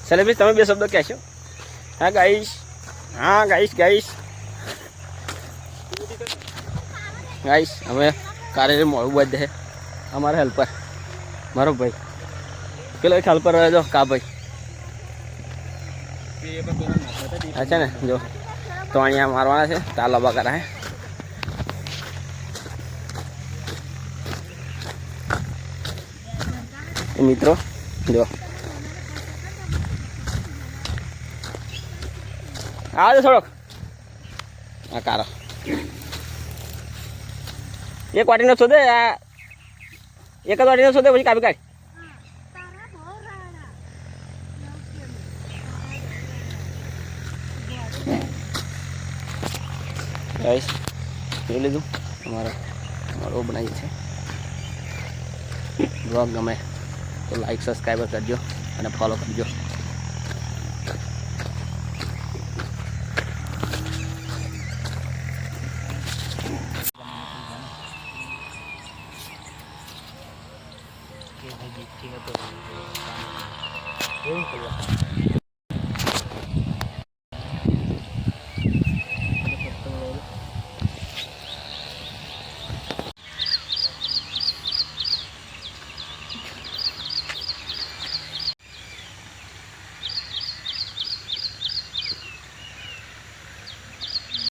Celebrity તમે બે શબ્દો કહેશો? હા ગાઈશ, હા ગાઈશ ગાઈશ ગાઈશ અમે કાર્ય મોડું બધે છે. અમારા હેલ્પર મારો ભાઈ પેલો એક હેલ્પર રહ્યો કા ભાઈ અચ્છા ને જો તો અહીંયા મારવાના છે તાલ લબા કરા હે મિત્રો જો આવજો થોડોક આ કારો એક વાટીનો શોધે આ એક જ વાટીનો શોધે પછી કાપી કાઢ ગાઈસ જોઈ લીધું અમારો બનાવીએ છે બ્લોગ ગમે તો લાઈક સબસ્ક્રાઈબર કરજો અને ફોલો કરજો.